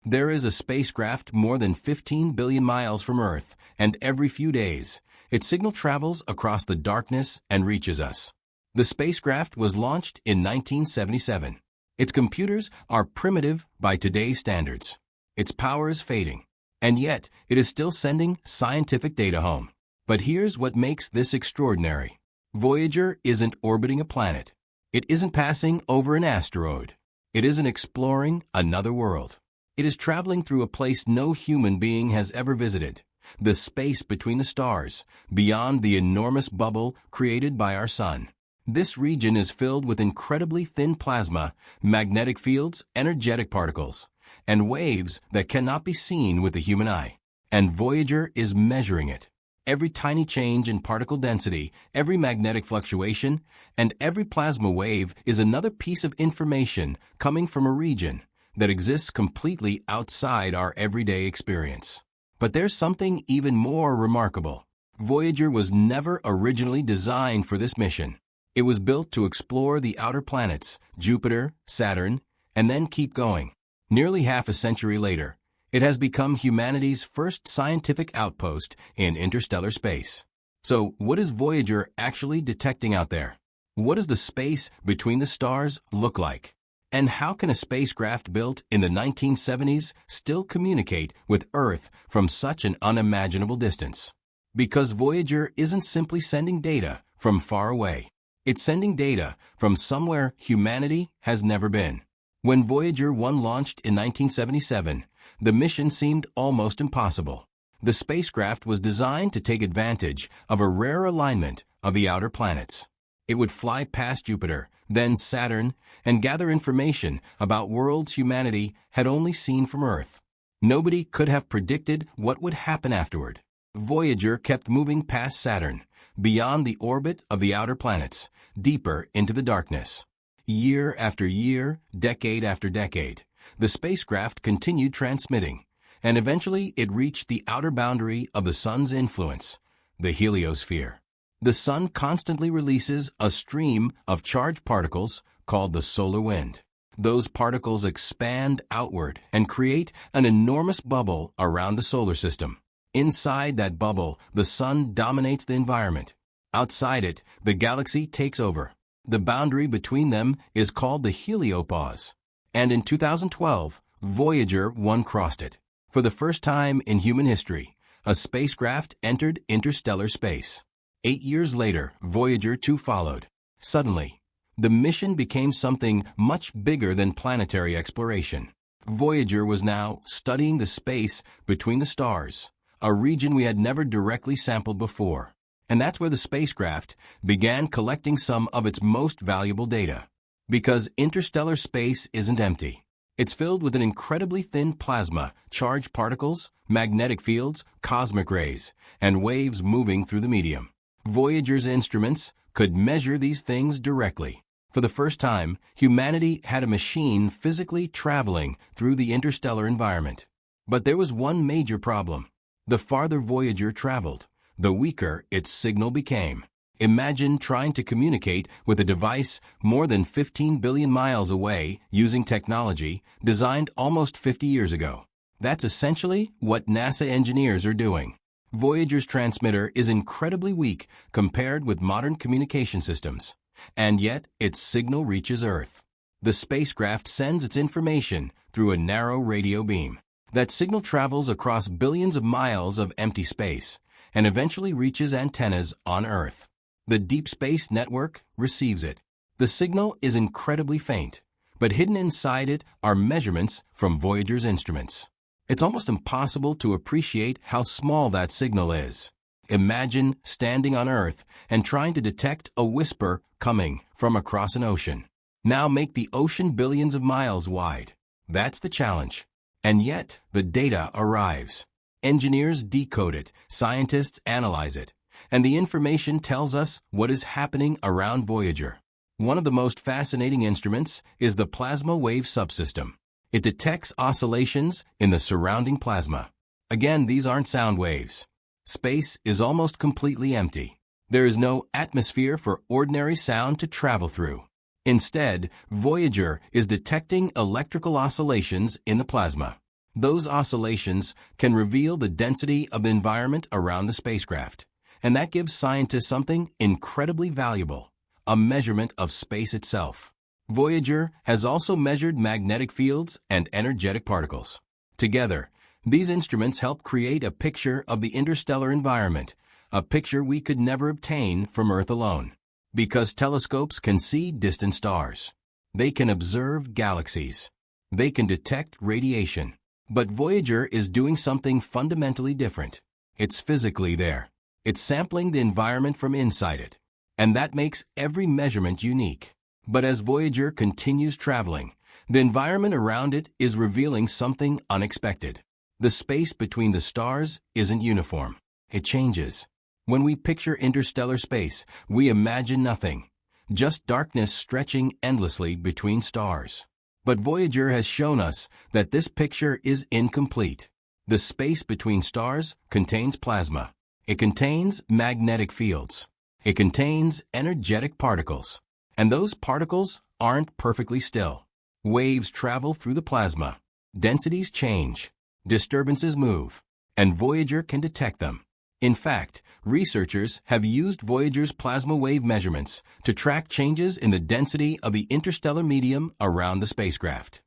There is a spacecraft more than 15 billion miles from Earth, and every few days, its signal travels across the darkness and reaches us. The spacecraft was launched in 1977. Its computers are primitive by today's standards. Its power is fading, and yet it is still sending scientific data home. But here's what makes this extraordinary. Voyager isn't orbiting a planet. It isn't passing over an asteroid. It isn't exploring another world. It is traveling through a place no human being has ever visited, the space between the stars, beyond the enormous bubble created by our sun. This region is filled with incredibly thin plasma, magnetic fields, energetic particles, and waves that cannot be seen with the human eye. And Voyager is measuring it. Every tiny change in particle density, every magnetic fluctuation, and every plasma wave is another piece of information coming from a region that exists completely outside our everyday experience. But there's something even more remarkable. Voyager was never originally designed for this mission. It was built to explore the outer planets, Jupiter, Saturn, and then keep going. Nearly half a century later, it has become humanity's first scientific outpost in interstellar space. So, what is Voyager actually detecting out there? What does the space between the stars look like? And how can a spacecraft built in the 1970s still communicate with Earth from such an unimaginable distance? Because Voyager isn't simply sending data from far away. It's sending data from somewhere humanity has never been. When Voyager 1 launched in 1977, the mission seemed almost impossible. The spacecraft was designed to take advantage of a rare alignment of the outer planets. It would fly past Jupiter, then Saturn, and gather information about worlds humanity had only seen from Earth. Nobody could have predicted what would happen afterward. Voyager kept moving past Saturn, beyond the orbit of the outer planets, deeper into the darkness. Year after year, decade after decade, the spacecraft continued transmitting, and eventually it reached the outer boundary of the sun's influence, the heliosphere. The sun constantly releases a stream of charged particles called the solar wind. Those particles expand outward and create an enormous bubble around the solar system. Inside that bubble, the sun dominates the environment. Outside it, the galaxy takes over. The boundary between them is called the heliopause. And in 2012, Voyager 1 crossed it. For the first time in human history, a spacecraft entered interstellar space. 8 years later, Voyager 2 followed. Suddenly, the mission became something much bigger than planetary exploration. Voyager was now studying the space between the stars, a region we had never directly sampled before. And that's where the spacecraft began collecting some of its most valuable data. Because interstellar space isn't empty. It's filled with an incredibly thin plasma, charged particles, magnetic fields, cosmic rays, and waves moving through the medium. Voyager's instruments could measure these things directly. For the first time, humanity had a machine physically traveling through the interstellar environment. But there was one major problem. The farther Voyager traveled, the weaker its signal became. Imagine trying to communicate with a device more than 15 billion miles away using technology designed almost 50 years ago. That's essentially what NASA engineers are doing. Voyager's transmitter is incredibly weak compared with modern communication systems, and yet its signal reaches Earth. The spacecraft sends its information through a narrow radio beam. That signal travels across billions of miles of empty space and eventually reaches antennas on Earth. The Deep Space Network receives it. The signal is incredibly faint, but hidden inside it are measurements from Voyager's instruments. It's almost impossible to appreciate how small that signal is. Imagine standing on Earth and trying to detect a whisper coming from across an ocean. Now make the ocean billions of miles wide. That's the challenge. And yet, the data arrives. Engineers decode it, scientists analyze it, and the information tells us what is happening around Voyager. One of the most fascinating instruments is the plasma wave subsystem. It detects oscillations in the surrounding plasma. Again, these aren't sound waves. Space is almost completely empty. There is no atmosphere for ordinary sound to travel through. Instead, Voyager is detecting electrical oscillations in the plasma. Those oscillations can reveal the density of the environment around the spacecraft, and that gives scientists something incredibly valuable, a measurement of space itself. Voyager has also measured magnetic fields and energetic particles. Together, these instruments help create a picture of the interstellar environment, a picture we could never obtain from Earth alone. Because telescopes can see distant stars. They can observe galaxies. They can detect radiation. But Voyager is doing something fundamentally different. It's physically there. It's sampling the environment from inside it. And that makes every measurement unique. But as Voyager continues traveling, the environment around it is revealing something unexpected. The space between the stars isn't uniform. It changes. When we picture interstellar space, we imagine nothing, just darkness stretching endlessly between stars. But Voyager has shown us that this picture is incomplete. The space between stars contains plasma. It contains magnetic fields. It contains energetic particles. And those particles aren't perfectly still. Waves travel through the plasma. Densities change. Disturbances move. And Voyager can detect them. In fact, researchers have used Voyager's plasma wave measurements to track changes in the density of the interstellar medium around the spacecraft.